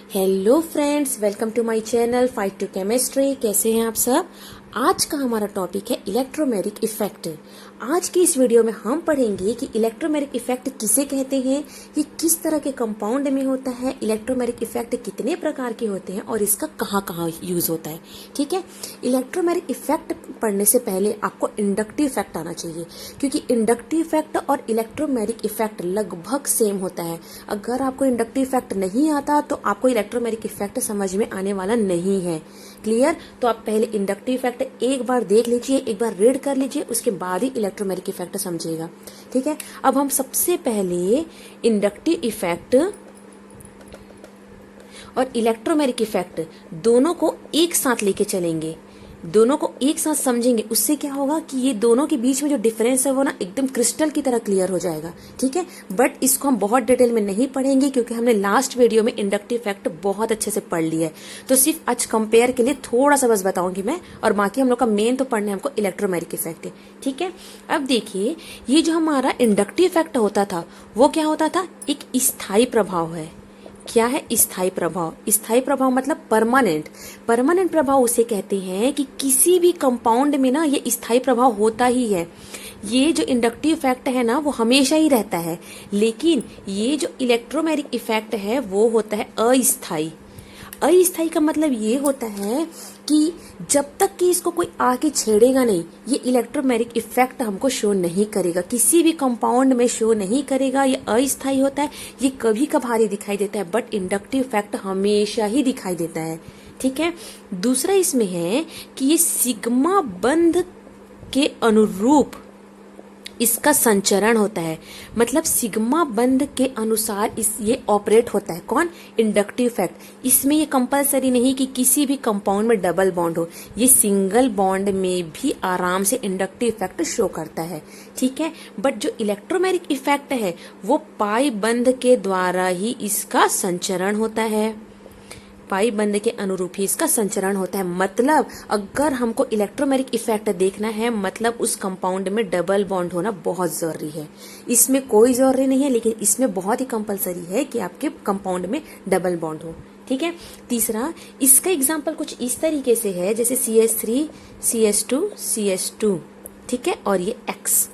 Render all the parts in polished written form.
Hello friends, welcome to my channel fight to chemistry. कैसे हैं आप सब। आज का हमारा टॉपिक है इलेक्ट्रोमैग्नेटिक इफेक्ट। आज की इस वीडियो में हम पढ़ेंगे कि इलेक्ट्रोमैग्नेटिक इफेक्ट किसे कहते हैं, ये किस तरह के कंपाउंड में होता है, इलेक्ट्रोमैग्नेटिक इफेक्ट कितने प्रकार के होते हैं और इसका कहाँ कहाँ यूज होता है। ठीक है, इलेक्ट्रोमैग्नेटिक इफेक्ट पढ़ने से पहले आपको इंडक्टिव इफेक्ट आना चाहिए, क्योंकि इंडक्टिव इफेक्ट और इलेक्ट्रोमैग्नेटिक इफेक्ट लगभग सेम होता है। अगर आपको इंडक्टिव इफेक्ट नहीं आता तो आपको इलेक्ट्रोमैग्नेटिक इफेक्ट समझ में आने वाला नहीं है। क्लियर? तो आप पहले इंडक्टिव इफेक्ट एक बार देख लीजिए, एक बार रीड कर लीजिए, उसके बाद ही इलेक्ट्रोमैग्नेटिक इफेक्ट समझिएगा। ठीक है, अब हम सबसे पहले इंडक्टिव इफेक्ट और इलेक्ट्रोमैग्नेटिक इफेक्ट दोनों को एक साथ लेके चलेंगे, दोनों को एक साथ समझेंगे। उससे क्या होगा कि ये दोनों के बीच में जो डिफरेंस है वो ना एकदम क्रिस्टल की तरह क्लियर हो जाएगा। ठीक है, बट इसको हम बहुत डिटेल में नहीं पढ़ेंगे, क्योंकि हमने लास्ट वीडियो में इंडक्टिव इफेक्ट बहुत अच्छे से पढ़ लिया है। तो सिर्फ आज कंपेयर के लिए थोड़ा सा बस बताऊंगी मैं, और बाकी हम लोग का मेन तो पढ़ना है हमको इलेक्ट्रोमैग्नेटिक इफेक्ट है। ठीक है, अब देखिए, ये जो हमारा इंडक्टिव इफेक्ट होता था वो क्या होता था, एक स्थायी प्रभाव है। क्या है? स्थायी प्रभाव। स्थायी प्रभाव मतलब परमानेंट। परमानेंट प्रभाव उसे कहते हैं कि किसी भी कंपाउंड में ना ये स्थायी प्रभाव होता ही है। ये जो इंडक्टिव इफेक्ट है ना वो हमेशा ही रहता है, लेकिन ये जो इलेक्ट्रोमैग्नेटिक इफेक्ट है वो होता है अस्थायी। अस्थायी का मतलब ये होता है कि जब तक कि इसको कोई आके छेड़ेगा नहीं, ये इलेक्ट्रोमैग्नेटिक इफेक्ट हमको शो नहीं करेगा, किसी भी कंपाउंड में शो नहीं करेगा। ये अस्थायी होता है, ये कभी कभार ही दिखाई देता है, बट इंडक्टिव इफेक्ट हमेशा ही दिखाई देता है। ठीक है, दूसरा इसमें है कि ये सिग्मा बंध के अनुरूप इसका संचरण होता है, मतलब सिग्मा बंध के अनुसार ये ऑपरेट होता है। कौन? Inductive effect. इसमें ये कंपलसरी नहीं कि किसी भी कंपाउंड में डबल बॉन्ड हो, ये सिंगल बॉन्ड में भी आराम से इंडक्टिव इफेक्ट शो करता है। ठीक है, बट जो इलेक्ट्रोमैग्नेटिक इफेक्ट है वो पाई बंध के द्वारा ही इसका संचरण होता है। पाई बंध के अनुरूप ही इसका संचरण होता है। मतलब अगर हमको इलेक्ट्रोमैग्नेटिक इफेक्ट देखना है, मतलब उस कंपाउंड में डबल बॉन्ड होना बहुत जरूरी है। इसमें कोई जरूरी नहीं है, लेकिन इसमें बहुत ही कंपलसरी है कि आपके कंपाउंड में डबल बॉन्ड हो। ठीक है, तीसरा इसका एग्जाम्पल कुछ इस तरीके से है, जैसे CH3 CH2 CH2। ठीक है, और ये X।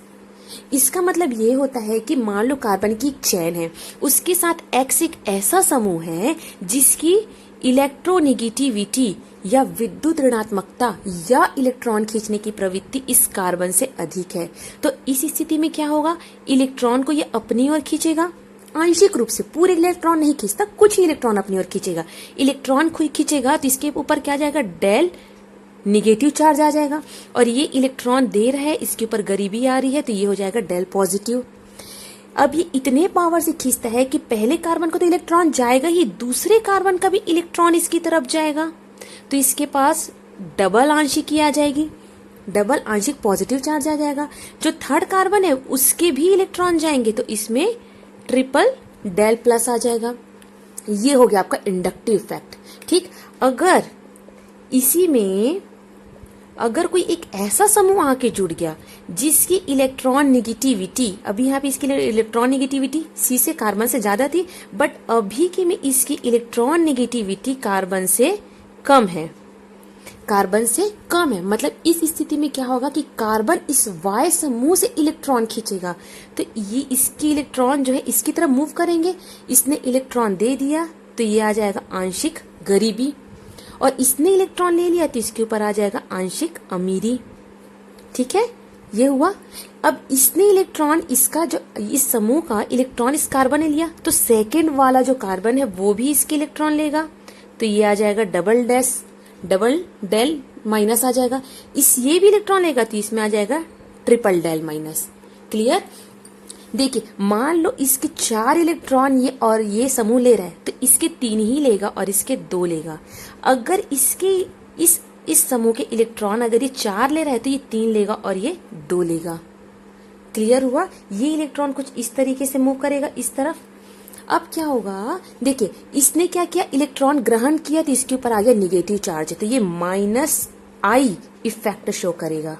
इसका मतलब ये होता है कि मान लो कार्बन की एक चेन है, उसके साथ X एक ऐसा समूह है जिसकी इलेक्ट्रोनेगेटिविटी या विद्युत ऋणात्मकता या इलेक्ट्रॉन खींचने की प्रवृत्ति इस कार्बन से अधिक है। तो इस स्थिति में क्या होगा, इलेक्ट्रॉन को ये अपनी ओर खींचेगा आंशिक रूप से, पूरे इलेक्ट्रॉन नहीं खींचता, कुछ ही इलेक्ट्रॉन अपनी ओर खींचेगा। इलेक्ट्रॉन खींचेगा तो इसके ऊपर क्या जाएगा, डेल निगेटिव चार्ज आ जाएगा, और ये इलेक्ट्रॉन दे रहा है, इसके ऊपर गरीबी आ रही है, तो ये हो जाएगा डेल पॉजिटिव। अब ये इतने पावर से खींचता है कि पहले कार्बन को तो इलेक्ट्रॉन जाएगा ही, दूसरे कार्बन का भी इलेक्ट्रॉन इसकी तरफ जाएगा, तो इसके पास डबल आंशिकी आ जाएगी, डबल आंशिक पॉजिटिव चार्ज आ जाएगा। जो थर्ड कार्बन है उसके भी इलेक्ट्रॉन जाएंगे, तो इसमें ट्रिपल डेल प्लस आ जाएगा। ये हो गया आपका इंडक्टिव इफेक्ट। ठीक, अगर इसी में अगर कोई एक ऐसा समूह आके जुड़ गया जिसकी इलेक्ट्रॉन नेगेटिविटी, अभी यहाँ पे इसकी इलेक्ट्रॉन नेगेटिविटी C से कार्बन से ज्यादा थी, बट अभी के में इसकी इलेक्ट्रॉन नेगेटिविटी कार्बन से कम है, कार्बन से कम है। मतलब इस स्थिति में क्या होगा कि कार्बन इस Y समूह से इलेक्ट्रॉन खींचेगा, तो ये इसकी इलेक्ट्रॉन जो है इसकी तरफ मूव करेंगे। इसने इलेक्ट्रॉन दे दिया तो ये आ जाएगा आंशिक गरीबी, और इसने इलेक्ट्रॉन ले लिया तो इसके ऊपर आ जाएगा आंशिक अमीरी। ठीक है, ये हुआ। अब इसने इलेक्ट्रॉन, इसका जो इस समूह का इलेक्ट्रॉन इस कार्बन ने लिया, तो सेकंड वाला जो कार्बन है वो भी इसके इलेक्ट्रॉन लेगा, तो ये आ जाएगा डबल डेल माइनस आ जाएगा। ये भी इलेक्ट्रॉन लेगा तो इसमें आ जाएगा ट्रिपल डेल माइनस। क्लियर? देखिए, मान लो इसके 4 इलेक्ट्रॉन ये और ये समूह ले रहा है, तो इसके 3 ही लेगा और इसके 2 लेगा। अगर इसके इस समूह के इलेक्ट्रॉन अगर ये 4 ले रहा है तो ये 3 लेगा और ये 2 लेगा। क्लियर हुआ? ये इलेक्ट्रॉन कुछ इस तरीके से मूव करेगा इस तरफ। अब क्या होगा, देखिए इसने क्या किया, इलेक्ट्रॉन ग्रहण किया तो इसके ऊपर आ गया निगेटिव चार्ज, तो ये -I इफेक्ट शो करेगा।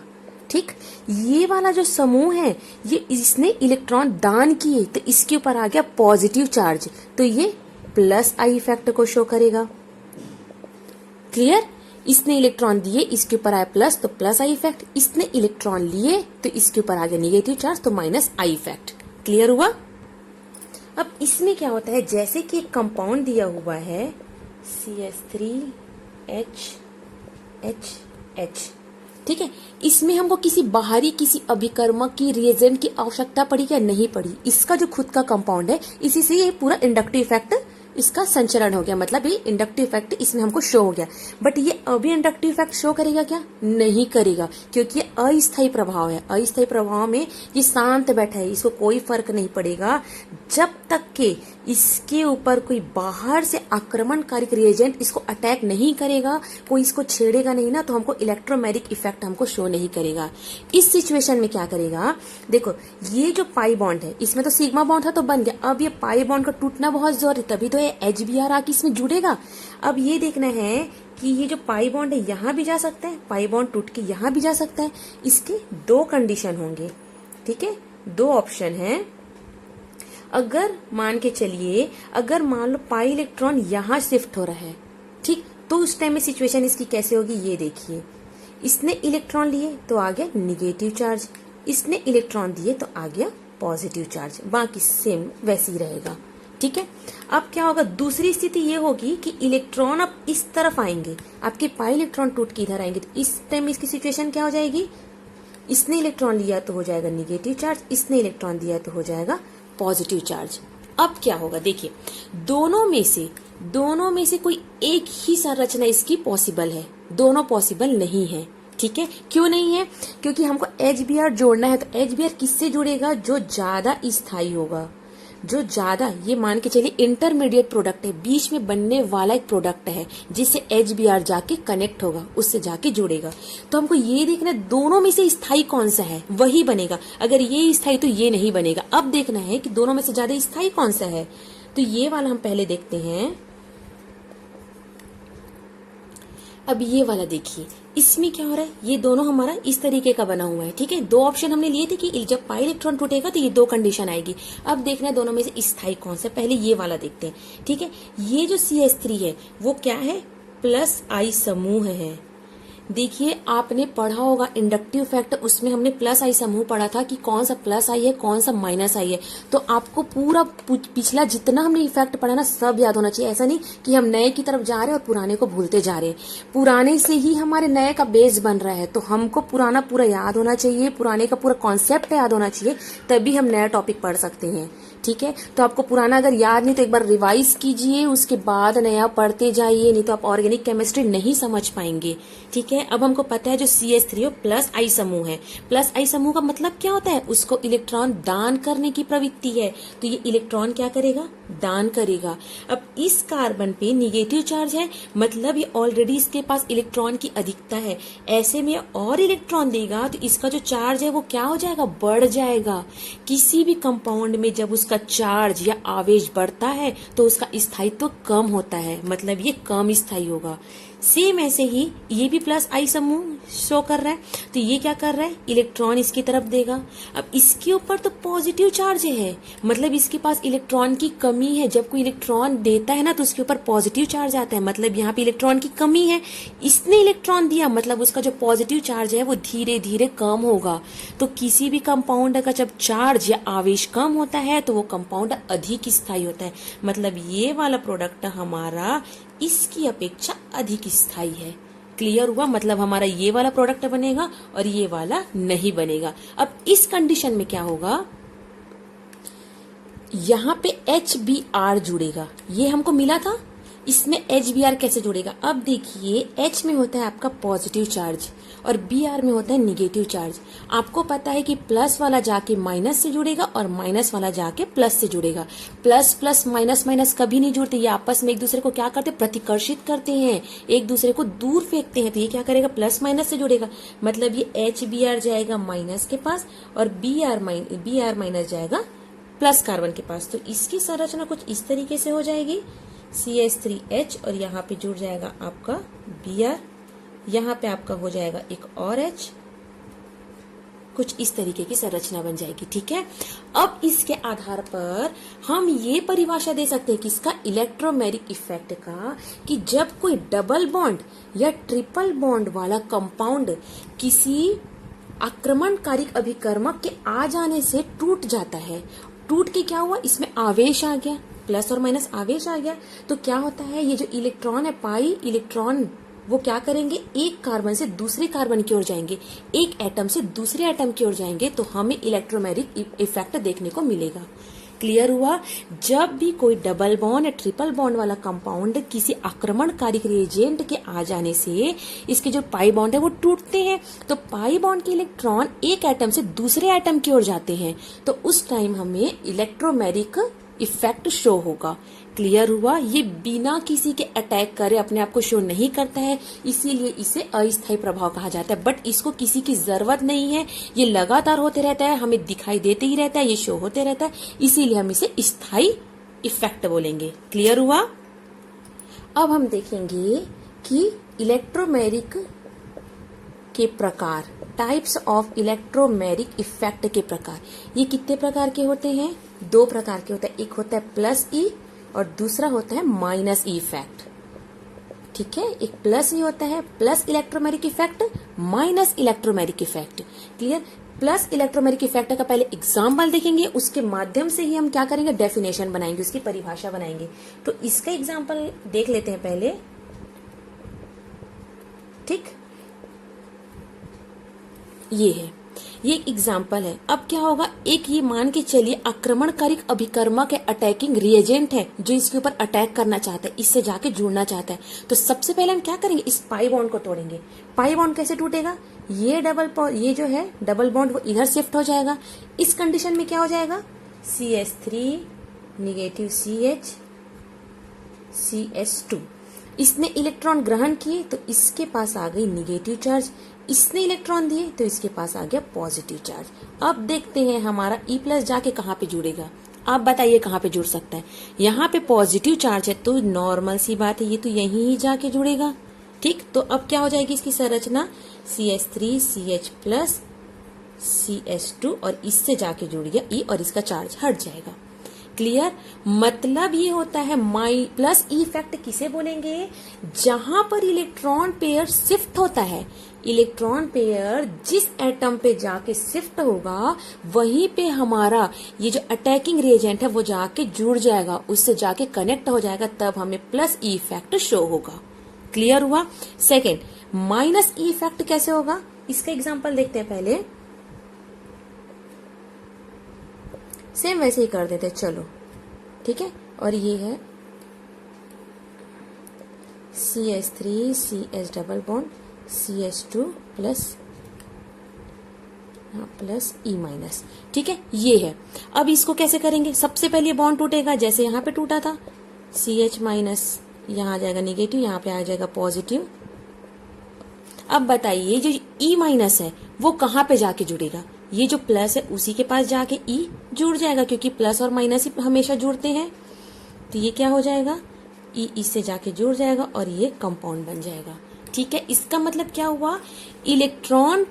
ठीक, ये वाला जो समूह है ये इसने इलेक्ट्रॉन दान किए तो इसके ऊपर आ गया पॉजिटिव चार्ज, तो ये प्लस आई इफेक्ट को शो करेगा। क्लियर? इसने इलेक्ट्रॉन दिए, इसके ऊपर आया प्लस तो प्लस आई इफेक्ट, इसने इलेक्ट्रॉन लिए तो इसके ऊपर आ गया निगेटिव चार्ज तो माइनस आई इफेक्ट। क्लियर हुआ? अब इसमें क्या होता है, जैसे कि एक कंपाउंड दिया हुआ है CH3HH, ठीक है, इसमें हमको किसी बाहरी किसी अभिकर्मक की रिएजेंट की आवश्यकता पड़ी या नहीं पड़ी, इसका जो खुद का कंपाउंड है इसी से ये पूरा इंडक्टिव इफेक्ट इसका संचरण हो गया, मतलब ये इंडक्टिव इफेक्ट इसमें हमको शो हो गया। बट ये अभी इंडक्टिव इफेक्ट शो करेगा क्या? नहीं करेगा, क्योंकि ये अस्थायी प्रभाव है। अस्थायी प्रभाव में ये शांत बैठा है, इसको कोई फर्क नहीं पड़ेगा जब तक कि इसके ऊपर कोई बाहर से आक्रमणकारी रिएजेंट इसको अटैक नहीं करेगा, कोई इसको छेड़ेगा नहीं ना, तो हमको इलेक्ट्रोमैग्नेटिक इफेक्ट हमको शो नहीं करेगा। इस सिचुएशन में क्या करेगा, देखो ये जो पाई बॉन्ड है इसमें तो सिग्मा बॉन्ड था तो बन गया, अब ये पाई बॉन्ड का टूटना बहुत जरूरी, तभी तो HBr आके इसमें जुड़ेगा। अब ये देखना है कि ये जो पाई बॉन्ड है यहां भी जा सकता है, पाई बॉन्ड टूट के यहां भी जा सकता है। इसके दो कंडीशन होंगे, ठीक है, दो ऑप्शन है। अगर मान के चलिए, अगर मान लो पाई इलेक्ट्रॉन यहां शिफ्ट हो रहा है, ठीक, तो उस टाइम में सिचुएशन इसकी कैसे होगी ये देखिए। इसने इलेक्ट्रॉन लिए तो आ गया निगेटिव चार्ज, इसने इलेक्ट्रॉन दिए तो आ गया पॉजिटिव चार्ज, बाकी सेम वैसे ही रहेगा। ठीक है, अब क्या होगा, दूसरी स्थिति ये होगी कि इलेक्ट्रॉन अब इस तरफ आएंगे, आपके पाई इलेक्ट्रॉन टूट के इधर आएंगे, तो इस टाइम इसकी सिचुएशन क्या हो जाएगी, इसने इलेक्ट्रॉन लिया तो हो जाएगा निगेटिव चार्ज, इसने इलेक्ट्रॉन दिया तो हो जाएगा पॉजिटिव चार्ज। अब क्या होगा, देखिए दोनों में से कोई एक ही संरचना इसकी पॉसिबल है, दोनों पॉसिबल नहीं है। ठीक है, क्यों नहीं है, क्योंकि हमको HBr जोड़ना है, तो HBr किससे जुड़ेगा, जो ज्यादा स्थायी होगा, जो ज्यादा, ये मान के चलिए इंटरमीडिएट प्रोडक्ट है, बीच में बनने वाला एक प्रोडक्ट है जिससे HBr जाके कनेक्ट होगा, उससे जाके जुड़ेगा। तो हमको ये देखना है दोनों में से स्थायी कौन सा है, वही बनेगा। अगर ये स्थायी तो ये नहीं बनेगा। अब देखना है कि दोनों में से ज्यादा स्थायी कौन सा है, तो ये वाला हम पहले देखते हैं। अब ये वाला देखिए, इसमें क्या हो रहा है, ये दोनों हमारा इस तरीके का बना हुआ है। ठीक है, दो ऑप्शन हमने लिए थे कि जब पाई इलेक्ट्रॉन टूटेगा तो ये दो कंडीशन आएगी। अब देखना है दोनों में से स्थायी कौन सा, पहले ये वाला देखते हैं। ठीक है, ये जो CH3 है वो क्या है, प्लस आई समूह है। देखिए आपने पढ़ा होगा इंडक्टिव इफेक्ट, उसमें हमने प्लस आई समूह पढ़ा था कि कौन सा प्लस आई है कौन सा माइनस आई है। तो आपको पूरा पिछला जितना हमने इफेक्ट पढ़ा ना सब याद होना चाहिए। ऐसा नहीं कि हम नए की तरफ जा रहे हैं और पुराने को भूलते जा रहे हैं, पुराने से ही हमारे नए का बेस बन रहा है। तो हमको पुराना पूरा याद होना चाहिए, पुराने का पूरा कॉन्सेप्ट याद होना चाहिए, तभी हम नया टॉपिक पढ़ सकते हैं। ठीक है, तो आपको पुराना अगर याद नहीं तो एक बार रिवाइज कीजिए, उसके बाद नया पढ़ते जाइए, नहीं तो आप ऑर्गेनिक केमिस्ट्री नहीं समझ पाएंगे। ठीक है, अब हमको पता है जो CH3 प्लस आई समूह है, प्लस आई समूह का मतलब क्या होता है, उसको इलेक्ट्रॉन दान करने की प्रवृत्ति है, तो ये इलेक्ट्रॉन क्या करेगा, दान करेगा। अब इस कार्बन पे निगेटिव चार्ज है, मतलब ये ऑलरेडी इसके पास इलेक्ट्रॉन की अधिकता है, ऐसे में और इलेक्ट्रॉन देगा तो इसका जो चार्ज है वो क्या हो जाएगा, बढ़ जाएगा। किसी भी कंपाउंड में जब उसका चार्ज या आवेश बढ़ता है तो उसका स्थायित्व कम होता है, मतलब ये कम स्थायी होगा। सेम ऐसे ही ये भी प्लस आई समूह शो कर रहा है, तो ये क्या कर रहा है, इलेक्ट्रॉन इसकी तरफ देगा। अब इसके ऊपर तो पॉजिटिव चार्ज है, मतलब इसके पास इलेक्ट्रॉन की कमी है। जब कोई इलेक्ट्रॉन देता है ना तो उसके ऊपर पॉजिटिव चार्ज आता है, मतलब यहाँ पे इलेक्ट्रॉन की कमी है। इसने इलेक्ट्रॉन दिया, मतलब उसका जो पॉजिटिव चार्ज है वो धीरे धीरे कम होगा। तो किसी भी कंपाउंड का जब चार्ज या आवेश कम होता है तो वो कंपाउंड अधिक स्थायी होता है, मतलब ये वाला प्रोडक्ट हमारा इसकी अपेक्षा अधिक स्थायी है। क्लियर हुआ, मतलब हमारा ये वाला प्रोडक्ट बनेगा और ये वाला नहीं बनेगा। अब इस कंडीशन में क्या होगा, यहाँ पे HBr जुड़ेगा, ये हमको मिला था, इसमें HBr कैसे जुड़ेगा। अब देखिए H में होता है आपका पॉजिटिव चार्ज और Br में होता है निगेटिव चार्ज। आपको पता है कि प्लस वाला जाके माइनस से जुड़ेगा और माइनस वाला जाके प्लस से जुड़ेगा। प्लस प्लस माइनस माइनस कभी नहीं जुड़ते, ये आपस में एक दूसरे को क्या करते, प्रतिकर्षित करते हैं, एक दूसरे को दूर फेंकते हैं। तो ये क्या करेगा, प्लस माइनस से जुड़ेगा, मतलब ये HBr जाएगा माइनस के पास और Br माइनस जाएगा प्लस कार्बन के पास। तो इसकी संरचना कुछ इस तरीके से हो जाएगी, CH3H और यहाँ पे जुड़ जाएगा आपका Br, यहाँ पे आपका हो जाएगा एक और H कुछ इस तरीके की संरचना बन जाएगी। ठीक है, अब इसके आधार पर हम ये परिभाषा दे सकते हैं कि इसका इलेक्ट्रोमेरिक इफेक्ट का, कि जब कोई डबल बॉन्ड या ट्रिपल बॉन्ड वाला कंपाउंड किसी आक्रमणकारी अभिकर्मक के आ जाने से टूट जाता है, टूट के क्या हुआ, इसमें आवेश आ गया, प्लस और माइनस आवेश आ गया, तो क्या होता है, ये जो इलेक्ट्रॉन है पाई इलेक्ट्रॉन वो क्या करेंगे, एक कार्बन से दूसरे कार्बन की ओर जाएंगे, एक एटम से दूसरे एटम की ओर जाएंगे, तो हमें इलेक्ट्रोमैग्नेटिक इफेक्ट देखने को मिलेगा। क्लियर हुआ। जब भी कोई डबल बॉन्ड या ट्रिपल बॉन्ड वाला कंपाउंड किसी आक्रमणकारी रिएजेंट के आ जाने से इसके जो पाई बॉन्ड है वो टूटते हैं, तो पाई बॉन्ड के इलेक्ट्रॉन एक एटम से दूसरे एटम की ओर जाते हैं, तो उस टाइम हमें इलेक्ट्रोमैग्नेटिक इफेक्ट शो होगा। क्लियर हुआ। ये बिना किसी के अटैक करे अपने आप को शो नहीं करता है, इसीलिए इसे अस्थायी प्रभाव कहा जाता है। बट इसको किसी की जरूरत नहीं है, ये लगातार होते रहता है, हमें दिखाई देते ही रहता है, ये शो होते रहता है, इसीलिए हम इसे स्थायी इफेक्ट बोलेंगे। क्लियर हुआ। अब हम देखेंगे कि इलेक्ट्रोमैग्नेटिक के प्रकार, टाइप्स ऑफ इलेक्ट्रोमैग्नेटिक इफेक्ट के प्रकार। ये कितने प्रकार के होते हैं, दो प्रकार के होते हैं। एक होता है प्लस ई और दूसरा होता है माइनस ई इफेक्ट। ठीक है, एक प्लस ई होता है plus electromagnetic effect, minus electromagnetic effect. Clear. Plus electromagnetic effect का पहले एग्जाम्पल देखेंगे, उसके माध्यम से ही हम क्या करेंगे, डेफिनेशन बनाएंगे, उसकी परिभाषा बनाएंगे। तो इसका एग्जाम्पल देख लेते हैं पहले। ठीक, ये है, ये एक एग्जाम्पल है। अब क्या होगा, एक ये मान के चलिए आक्रमणकारी अभिकर्मक है, अटैकिंग रिएजेंट है जो इसके ऊपर अटैक करना चाहता है, इससे जाके जुड़ना चाहता है। तो सबसे पहले हम क्या करेंगे, इस पाई बॉन्ड को तोड़ेंगे। पाई बॉन्ड कैसे टूटेगा, ये जो है डबल बॉन्ड वो इधर शिफ्ट हो जाएगा। इस कंडीशन में क्या हो जाएगा, CH3 निगेटिव CH CH2। इसने इलेक्ट्रॉन ग्रहण किए तो इसके पास आ गई निगेटिव चार्ज, इसने इलेक्ट्रॉन दिए तो इसके पास आ गया पॉजिटिव चार्ज। अब देखते हैं हमारा E प्लस जाके कहाँ पे जुड़ेगा। आप बताइए कहाँ पे जुड़ सकता है। यहाँ पे पॉजिटिव चार्ज है तो नॉर्मल सी बात है, ये तो यहीं ही जाके जुड़ेगा। ठीक, तो अब क्या हो जाएगी इसकी संरचना, CH3 CH प्लस CH2 और इससे जाके जुड़ गया E और इसका चार्ज हट जाएगा। क्लियर। मतलब ये होता है प्लस ई इफेक्ट किसे बोलेंगे, जहां पर इलेक्ट्रॉन पेयर शिफ्ट होता है। इलेक्ट्रॉन पेयर जिस एटम पे जाके शिफ्ट होगा वहीं पे हमारा ये जो अटैकिंग रिएजेंट है वो जाके जुड़ जाएगा, उससे जाके कनेक्ट हो जाएगा, तब हमें प्लस ई इफेक्ट शो होगा। क्लियर हुआ। सेकेंड, माइनस ई इफेक्ट कैसे होगा, इसका एग्जाम्पल देखते हैं पहले। सेम वैसे ही कर देते, चलो ठीक है। और ये है CH3 CH double bond CH2 plus E minus. ठीक है, ये है। अब इसको कैसे करेंगे, सबसे पहले बॉन्ड टूटेगा जैसे यहाँ पे टूटा था, CH माइनस यहाँ आ जाएगा निगेटिव, यहाँ पे आ जाएगा पॉजिटिव। अब बताइए जो E माइनस है वो कहाँ पे जाके जुड़ेगा, ये जो प्लस है उसी के पास जाके E जुड़ जाएगा, क्योंकि प्लस और माइनस ही हमेशा जुड़ते हैं। तो ये क्या हो जाएगा, E इससे जाके जुड़ जाएगा और ये कंपाउंड बन जाएगा। ठीक है, इसका मतलब क्या हुआ, इलेक्ट्रॉन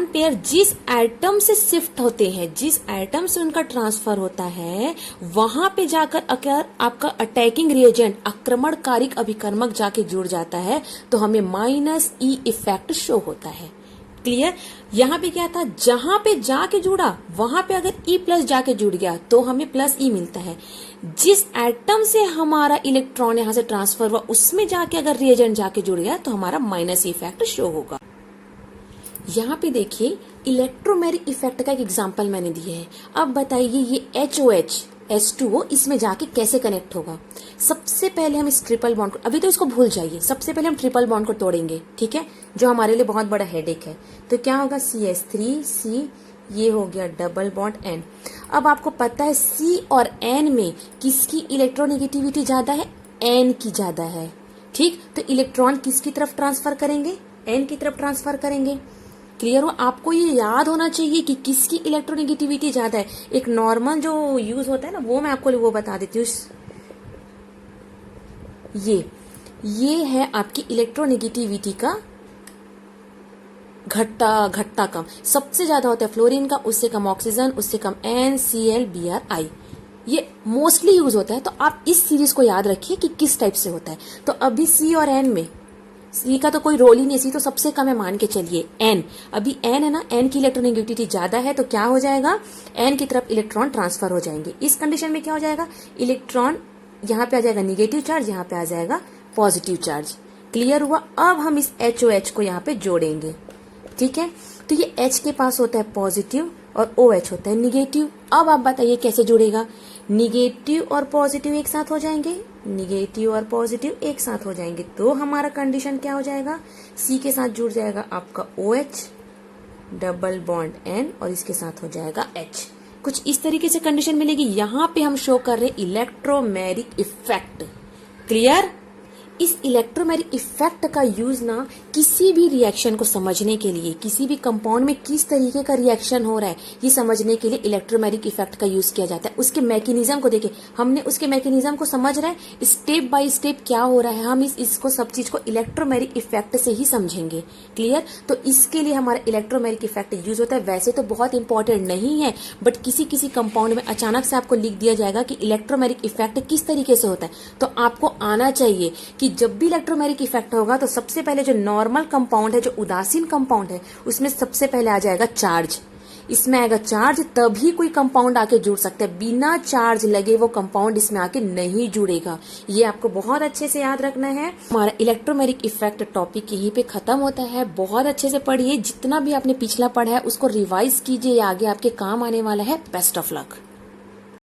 पेयर जिस एटम से शिफ्ट होते हैं, जिस एटम से उनका ट्रांसफर होता है, वहां पे जाकर अगर आपका अटैकिंग रिएजेंट आक्रमणकारी अभिकर्मक जाके जुड़ जाता है तो हमें माइनस ई इफेक्ट शो होता है। क्लियर। यहाँ पे क्या था, जहां पे जाके जुड़ा वहां पे अगर E प्लस जाके जुड़ गया तो हमें प्लस E मिलता है। जिस एटम से हमारा इलेक्ट्रॉन यहाँ से ट्रांसफर हुआ उसमें जाके अगर रिएजेंट जाके जुड़ गया तो हमारा माइनस इफेक्ट शो होगा। यहाँ पे देखिए इलेक्ट्रोमैग्नेटिक इफेक्ट का एक एग्जांपल मैंने दिया है। अब बताइए ये HOH H2O इसमें जाके कैसे कनेक्ट होगा। सबसे पहले हम इस ट्रिपल बॉन्ड को, अभी तो इसको भूल जाइए, सबसे पहले हम ट्रिपल बॉन्ड को तोड़ेंगे। ठीक है, जो हमारे लिए बहुत बड़ा हेडेक है। तो क्या होगा, CH3 C, ये हो गया डबल बॉन्ड N। अब आपको पता है C और N में किसकी इलेक्ट्रोनेगेटिविटी ज्यादा है, N की ज्यादा है। ठीक, तो इलेक्ट्रॉन किसकी तरफ ट्रांसफर करेंगे, N की तरफ ट्रांसफर करेंगे। क्लियर हो। आपको ये याद होना चाहिए कि किसकी इलेक्ट्रोनेगेटिविटी ज्यादा है। एक नॉर्मल जो यूज होता है ना, वो मैं आपको वो बता देती हूँ। ये है आपकी इलेक्ट्रोनेगेटिविटी का घटता कम, सबसे ज्यादा होता है फ्लोरीन का, उससे कम ऑक्सीजन, उससे कम NCl, Br, ये मोस्टली यूज होता है। तो आप इस सीरीज को याद रखिए कि किस टाइप से होता है। तो अभी C और N में, C का तो कोई रोल ही नहीं, C तो सबसे कम है, मान के चलिए N। अभी N है ना, N की इलेक्ट्रोनेगेटिविटी ज्यादा है, तो क्या हो जाएगा, N की तरफ इलेक्ट्रॉन ट्रांसफर हो जाएंगे। इस कंडीशन में क्या हो जाएगा, इलेक्ट्रॉन यहाँ पे आ जाएगा निगेटिव चार्ज, यहाँ पे आ जाएगा पॉजिटिव चार्ज। क्लियर हुआ। अब हम इस HOH को यहाँ पे जोड़ेंगे, ठीक है। तो ये H के पास होता है पॉजिटिव और OH होता है निगेटिव। अब आप बताइए कैसे जुड़ेगा, निगेटिव और पॉजिटिव एक साथ हो जाएंगे, निगेटिव और पॉजिटिव एक साथ हो जाएंगे, तो हमारा कंडीशन क्या हो जाएगा, C के साथ जुड़ जाएगा आपका OH, डबल बॉन्ड N, और इसके साथ हो जाएगा H। कुछ इस तरीके से कंडीशन मिलेगी। यहां पे हम शो कर रहे हैं इलेक्ट्रोमेरिक इफेक्ट। क्लियर। इस इलेक्ट्रोमेरिक इफेक्ट का यूज ना किसी भी रिएक्शन को समझने के लिए, किसी भी कंपाउंड में किस तरीके का रिएक्शन हो रहा है ये समझने के लिए इलेक्ट्रोमेरिक इफेक्ट का यूज किया जाता है। उसके मैकेनिज्म को देखे, हमने उसके मैकेनिज्म को समझ रहे हैं, स्टेप बाय स्टेप क्या हो रहा है, हम इसको सब चीज को इलेक्ट्रोमेरिक इफेक्ट से ही समझेंगे। क्लियर। तो इसके लिए हमारा इलेक्ट्रोमेरिक इफेक्ट यूज होता है। वैसे तो बहुत इंपॉर्टेंट नहीं है, बट किसी किसी कंपाउंड में अचानक से आपको लिख दिया जाएगा कि इलेक्ट्रोमेरिक इफेक्ट किस तरीके से होता है, तो आपको आना चाहिए कि जब भी इलेक्ट्रोमेरिक इफेक्ट होगा तो सबसे पहले जो नॉर्मल कंपाउंड है, जो उदासीन कंपाउंड है, उसमें सबसे पहले आ जाएगा चार्ज। इसमें आएगा चार्ज, तभी कोई कंपाउंड आके जुड़ सकता है। बिना चार्ज लगे वो कंपाउंड इसमें आके नहीं जुड़ेगा। ये आपको बहुत अच्छे से याद रखना है। हमारा इलेक्ट्रोमेरिक इफेक्ट टॉपिक यहीं पे खत्म होता है। बहुत अच्छे से पढ़िए, जितना भी आपने पिछला पढ़ा है उसको रिवाइज कीजिए, आगे आपके काम आने वाला है। Best of luck.